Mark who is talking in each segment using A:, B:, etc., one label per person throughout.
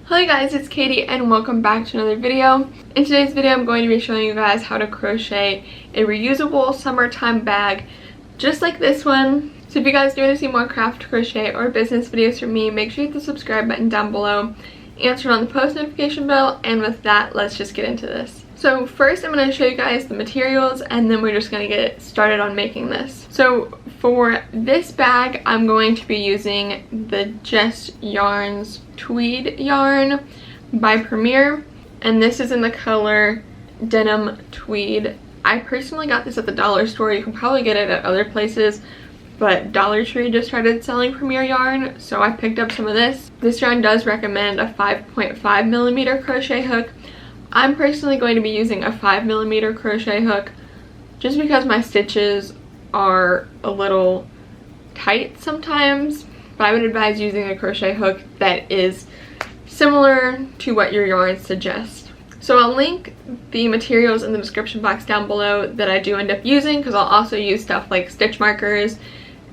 A: Hi guys, it's Katie and welcome back to another video. In today's video I'm going to be showing you guys how to crochet a reusable summertime bag just like this one. So if you guys do want to see more craft, crochet, or business videos from me, make sure you hit the subscribe button down below and turn on the post notification bell, and with that, let's just get into this. So first I'm going to show you guys the materials and then we're just going to get started on making this. So for this bag I'm going to be using the Just Yarns tweed yarn by Premier, and this is in the color Denim Tweed. I personally got this at the dollar store. You can probably get it at other places, but Dollar Tree just started selling Premier yarn, so I picked up some of this. This yarn does recommend a 5.5mm crochet hook. I'm personally going to be using a 5mm crochet hook just because my stitches are a little tight sometimes, but I would advise using a crochet hook that is similar to what your yarn suggests. So I'll link the materials in the description box down below that I do end up using, because I'll also use stuff like stitch markers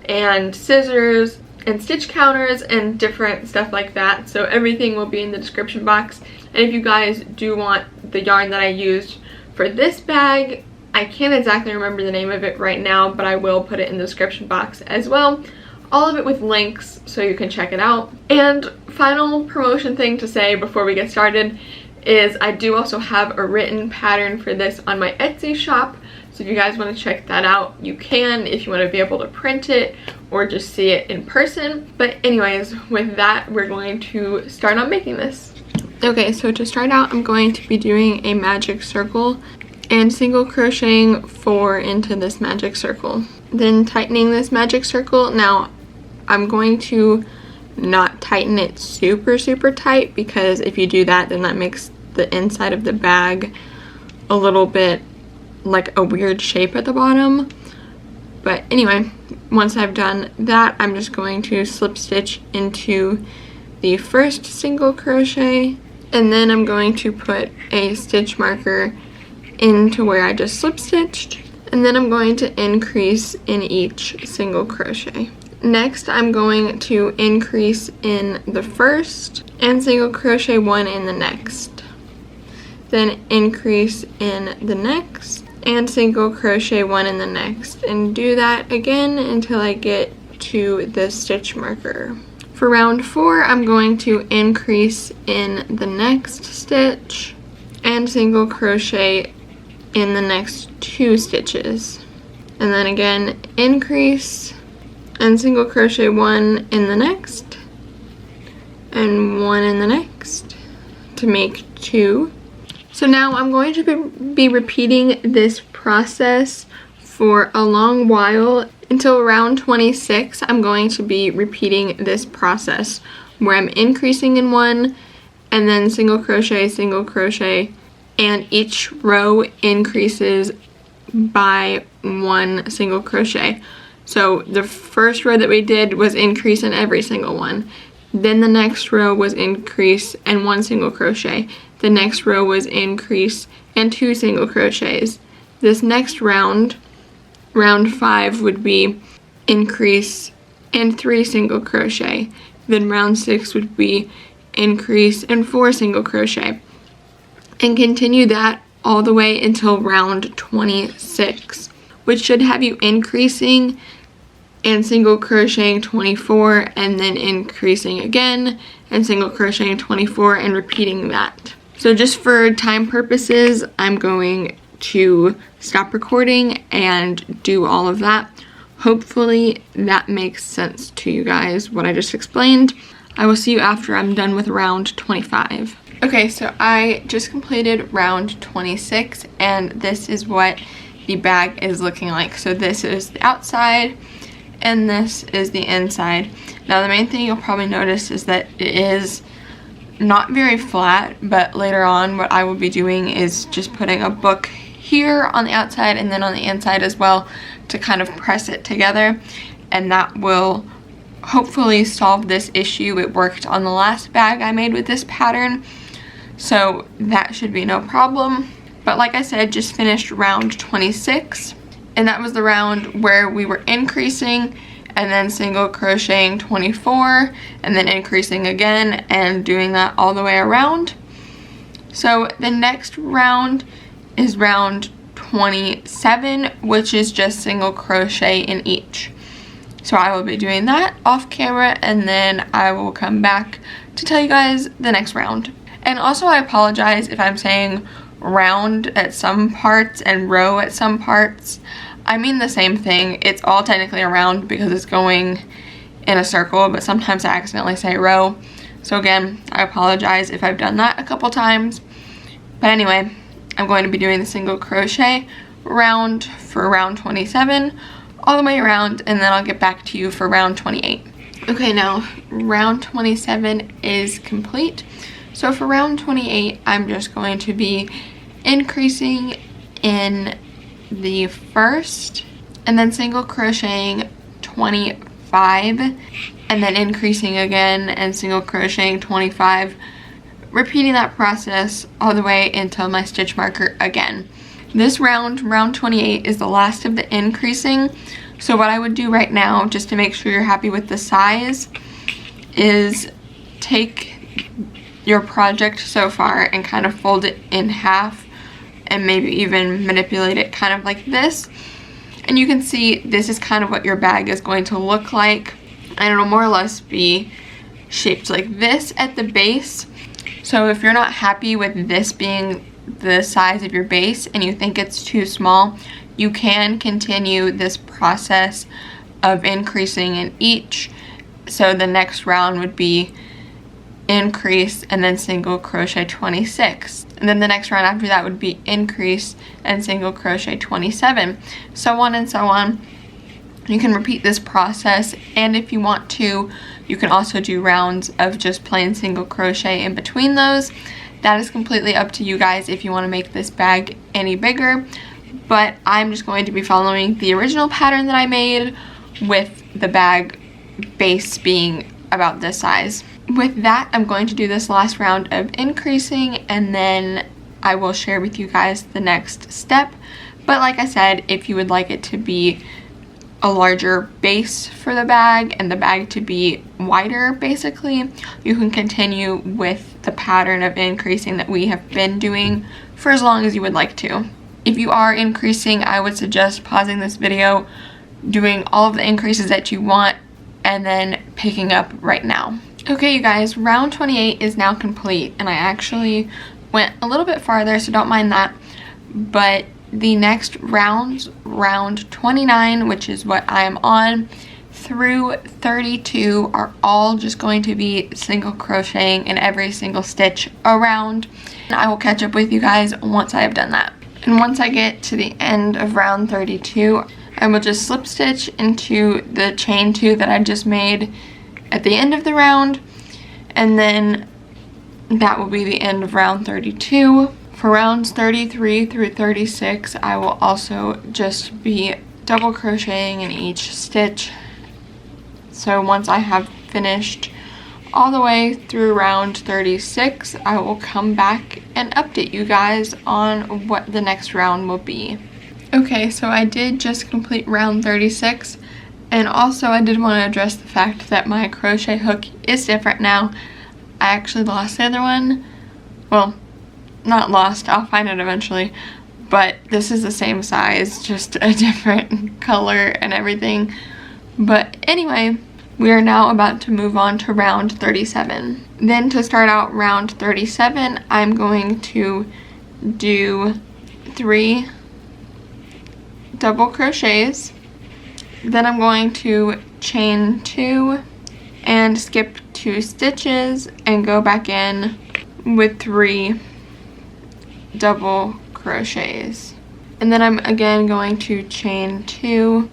A: and scissors and stitch counters and different stuff like that. So everything will be in the description box. And if you guys do want the yarn that I used for this bag, I can't exactly remember the name of it right now, but I will put it in the description box as well. All of it with links so you can check it out. And final promotion thing to say before we get started is I do also have a written pattern for this on my Etsy shop. So if you guys want to check that out, you can, if you want to be able to print it or just see it in person. But anyways, with that, we're going to start on making this. Okay, so to start out, I'm going to be doing a magic circle and single crocheting 4 into this magic circle. Then tightening this magic circle. Now, I'm going to not tighten it super tight, because if you do that, then that makes the inside of the bag a little bit like a weird shape at the bottom. But anyway, once I've done that, I'm just going to slip stitch into the first single crochet, and then I'm going to put a stitch marker into where I just slip stitched, and then I'm going to increase in each single crochet. Next, I'm going to increase in the first and single crochet 1 in the next, then increase in the next and single crochet 1 in the next, and do that again until I get to the stitch marker. For round 4, I'm going to increase in the next stitch and single crochet in the next 2 stitches, and then again increase and single crochet 1 in the next and 1 in the next to make 2. So now I'm going to be repeating this process for a long while. Until round 26, I'm going to be repeating this process where I'm increasing in 1 and then single crochet, and each row increases by 1 single crochet. So the first row that we did was increase in every single one. Then the next row was increase and 1 single crochet. The next row was increase and 2 single crochets. This next round, round 5, would be increase and 3 single crochet. Then round 6 would be increase and 4 single crochet. And continue that all the way until round 26, which should have you increasing and single crocheting 24 and then increasing again and single crocheting 24 and repeating that. So just for time purposes, I'm going to stop recording and do all of that. Hopefully that makes sense to you guys, what I just explained. I will see you after I'm done with round 25. Okay, so I just completed round 26 and this is what the bag is looking like. So this is the outside and this is the inside. Now the main thing you'll probably notice is that it is not very flat, but later on what I will be doing is just putting a book here on the outside and then on the inside as well to kind of press it together, and that will hopefully solve this issue. It worked on the last bag I made with this pattern, so that should be no problem. But like I said, just finished round 26, and that was the round where we were increasing and then single crocheting 24 and then increasing again and doing that all the way around. So the next round is round 27, which is just single crochet in each. So I will be doing that off camera, and then I will come back to tell you guys the next round. And also I apologize if I'm saying round at some parts and row at some parts. I mean the same thing. It's all technically a round because it's going in a circle, but sometimes I accidentally say row. So again, I apologize if I've done that a couple times. But anyway, I'm going to be doing the single crochet round for round 27 all the way around, and then I'll get back to you for round 28. Okay, now round 27 is complete. So for round 28, I'm just going to be increasing in the first and then single crocheting 25 and then increasing again and single crocheting 25, repeating that process all the way until my stitch marker again. This round, round 28, is the last of the increasing. So what I would do right now, just to make sure you're happy with the size, is take your project so far and kind of fold it in half and maybe even manipulate it kind of like this. And you can see this is kind of what your bag is going to look like. And it'll more or less be shaped like this at the base. So if you're not happy with this being the size of your base and you think it's too small, you can continue this process of increasing in each. So the next round would be increase and then single crochet 26, and then the next round after that would be increase and single crochet 27, so on and so on. You can repeat this process, and if you want to, you can also do rounds of just plain single crochet in between those. That is completely up to you guys if you want to make this bag any bigger, but I'm just going to be following the original pattern that I made with the bag base being about this size. With that, I'm going to do this last round of increasing, and then I will share with you guys the next step. But like I said, if you would like it to be a larger base for the bag and the bag to be wider, basically, you can continue with the pattern of increasing that we have been doing for as long as you would like to. If you are increasing, I would suggest pausing this video, doing all of the increases that you want, and then picking up right now. Okay, you guys, round 28 is now complete, and I actually went a little bit farther, so don't mind that. But the next rounds, round 29, which is what I am on, through 32 are all just going to be single crocheting in every single stitch around. And I will catch up with you guys once I have done that. And once I get to the end of round 32, I will just slip stitch into the chain 2 that I just made at the end of the round, and then that will be the end of round 32. For rounds 33 through 36, I will also just be double crocheting in each stitch. So once I have finished all the way through round 36, I will come back and update you guys on what the next round will be. Okay, so I did just complete round 36, and also I did want to address the fact that my crochet hook is different now. I actually lost the other one. Well, not lost, I'll find it eventually, but this is the same size, just a different color and everything. But anyway, we are now about to move on to round 37. Then to start out round 37, I'm going to do 3 double crochets. Then I'm going to chain 2 and skip 2 stitches and go back in with 3 double crochets. And then I'm again going to chain 2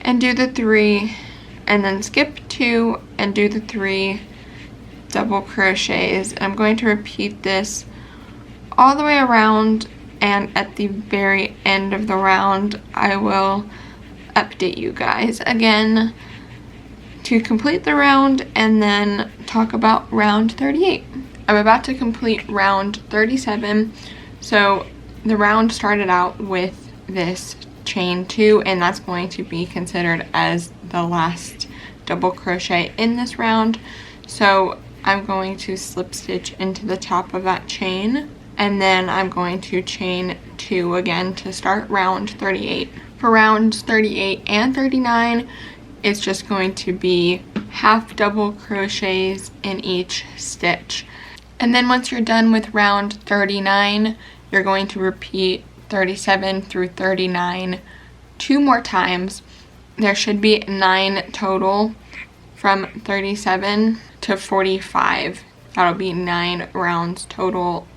A: and do the 3 and then skip 2 and do the 3 double crochets. And I'm going to repeat this all the way around, and at the very end of the round I will update you guys again to complete the round and then talk about round 38. I'm about to complete round 37. So the round started out with this chain 2, and that's going to be considered as the last double crochet in this round. So I'm going to slip stitch into the top of that chain, and then I'm going to chain 2 again to start round 38. For rounds 38 and 39, it's just going to be half double crochets in each stitch. And then once you're done with round 39, you're going to repeat 37 through 39 2 more times. There should be 9 total from 37 to 45. That'll be 9 rounds total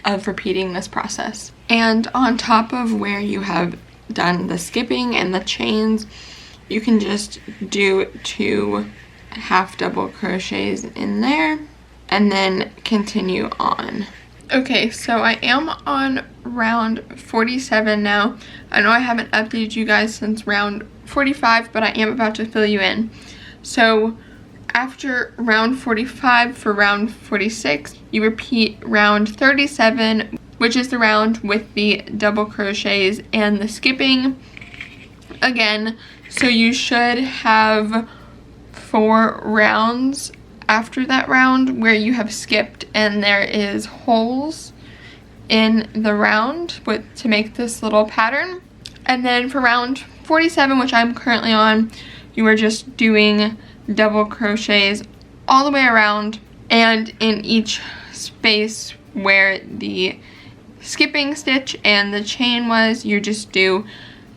A: of repeating this process. And on top of where you have done the skipping and the chains, you can just do 2 half double crochets in there and then continue on. Okay, so I am on round 47 now. I know I haven't updated you guys since round 45, but I am about to fill you in. So after round 45, for round 46, you repeat round 37, which is the round with the double crochets and the skipping again. So you should have 4 rounds after that round where you have skipped and there is holes in the round to make this little pattern. And then for round 47, which I'm currently on, you are just doing double crochets all the way around, and in each space where the skipping stitch and the chain was, you just do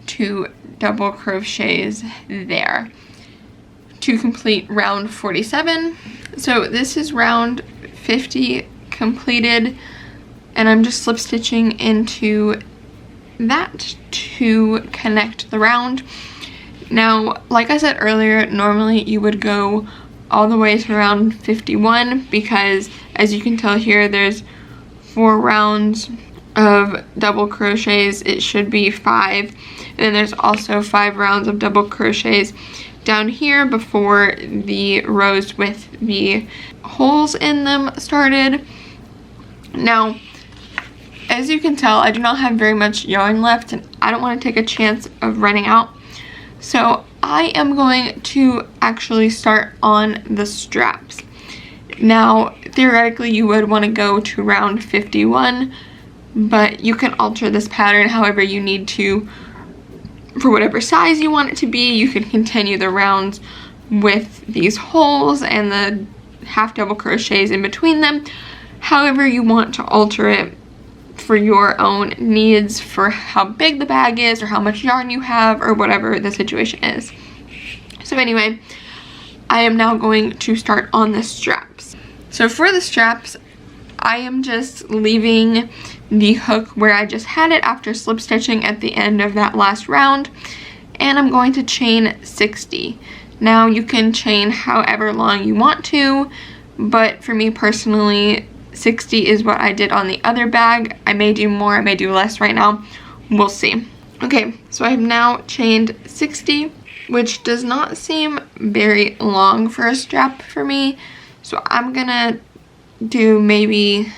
A: 2 double crochets there to complete round 47. So this is round 50 completed, and I'm just slip stitching into that to connect the round. Now, like I said earlier, normally you would go all the way to round 51 because, as you can tell here, there's 4 rounds of double crochets. It should be 5, and then there's also 5 rounds of double crochets down here before the rows with the holes in them started. Now, as you can tell, I do not have very much yarn left, and I don't want to take a chance of running out. So I am going to actually start on the straps. Now, theoretically, you would want to go to round 51, but you can alter this pattern however you need to for whatever size you want it to be. You can continue the rounds with these holes and the half double crochets in between them, however you want to alter it for your own needs, for how big the bag is or how much yarn you have or whatever the situation is. So anyway, I am now going to start on the straps. So for the straps, I am just leaving the hook where I just had it after slip stitching at the end of that last round, and I'm going to chain 60. Now you can chain however long you want to, but for me personally, 60 is what I did on the other bag. I may do more, I may do less right now. We'll see. Okay, so I have now chained 60, which does not seem very long for a strap for me. So I'm gonna do maybe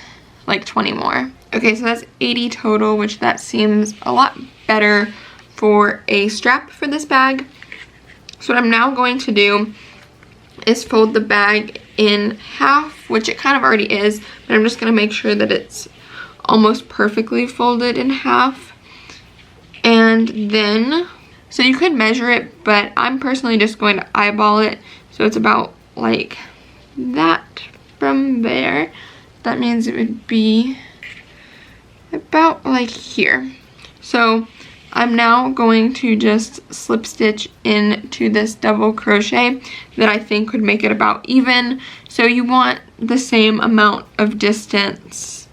A: like 20 more. Okay, so that's 80 total, which that seems a lot better for a strap for this bag. So what I'm now going to do is fold the bag in half, which it kind of already is, but I'm just going to make sure that it's almost perfectly folded in half. And then, so you could measure it, but I'm personally just going to eyeball it. So it's about like that from there. That means it would be about like here. So I'm now going to just slip stitch into this double crochet that I think would make it about even. So you want the same amount of distance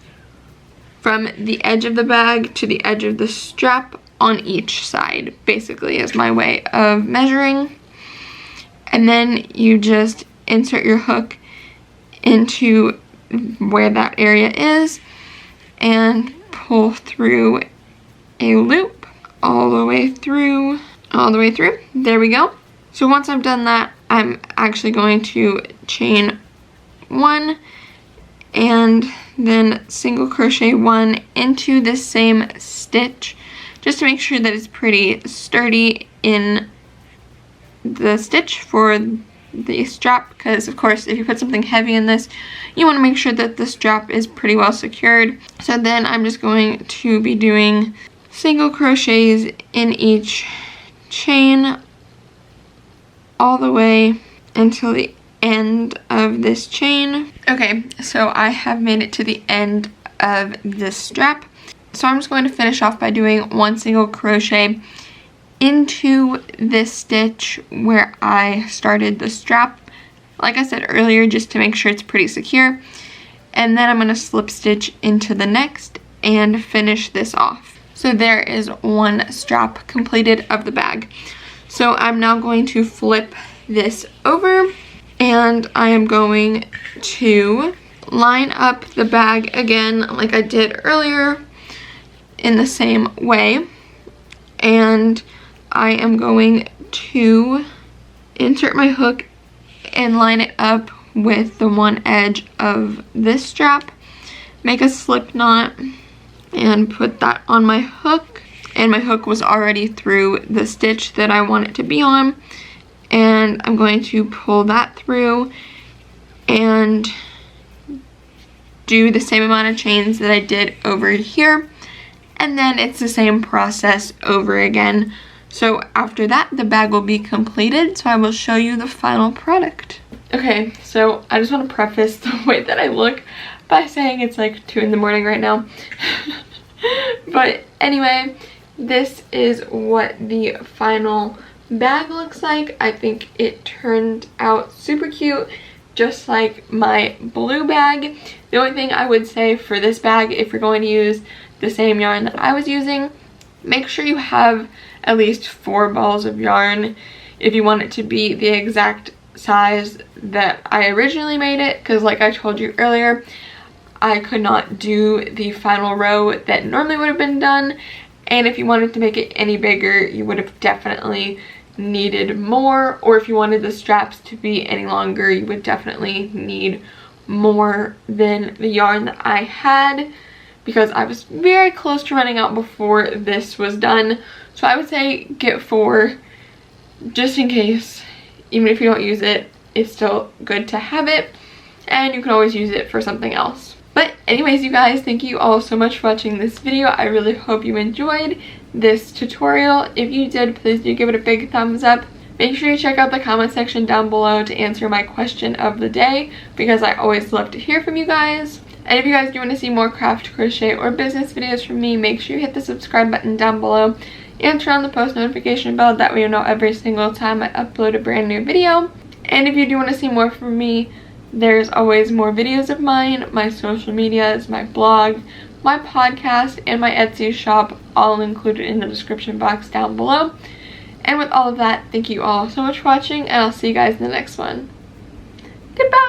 A: from the edge of the bag to the edge of the strap on each side, basically, is my way of measuring. And then you just insert your hook into where that area is and pull through a loop all the way through. There we go. So once I've done that, I'm actually going to chain 1 and then single crochet 1 into this same stitch, just to make sure that it's pretty sturdy in the stitch for the strap, because of course if you put something heavy in this, you want to make sure that the strap is pretty well secured. So then I'm just going to be doing single crochets in each chain all the way until the end of this chain. Okay, so I have made it to the end of this strap. So I'm just going to finish off by doing one single crochet into this stitch where I started the strap, like I said earlier, just to make sure it's pretty secure. And then I'm going to slip stitch into the next and finish this off. So there is one strap completed of the bag. So I'm now going to flip this over, and I am going to line up the bag again like I did earlier in the same way. And I am going to insert my hook and line it up with the one edge of this strap, make a slip knot, and put that on my hook. And my hook was already through the stitch that I want it to be on, and I'm going to pull that through and do the same amount of chains that I did over here, and then it's the same process over again. So after that, the bag will be completed, so I will show you the final product. Okay, so I just want to preface the way that I look by saying it's like 2 in the morning right now. But anyway, this is what the final bag looks like. I think it turned out super cute, just like my blue bag. The only thing I would say for this bag, if you're going to use the same yarn that I was using, make sure you have at least 4 balls of yarn if you want it to be the exact size that I originally made it, because like I told you earlier, I could not do the final row that normally would have been done, and if you wanted to make it any bigger, you would have definitely needed more, or if you wanted the straps to be any longer, you would definitely need more than the yarn that I had, because I was very close to running out before this was done. So I would say get 4 just in case. Even if you don't use it, it's still good to have it, and you can always use it for something else. But anyways, you guys, thank you all so much for watching this video. I really hope you enjoyed this tutorial. If you did, please do give it a big thumbs up. Make sure you check out the comment section down below to answer my question of the day, because I always love to hear from you guys. And if you guys do want to see more craft, crochet, or business videos from me, make sure you hit the subscribe button down below and turn on the post notification bell. That way you'll know every single time I upload a brand new video. And if you do want to see more from me, there's always more videos of mine, my social medias, my blog, my podcast, and my Etsy shop, all included in the description box down below. And with all of that, thank you all so much for watching, and I'll see you guys in the next one. Goodbye!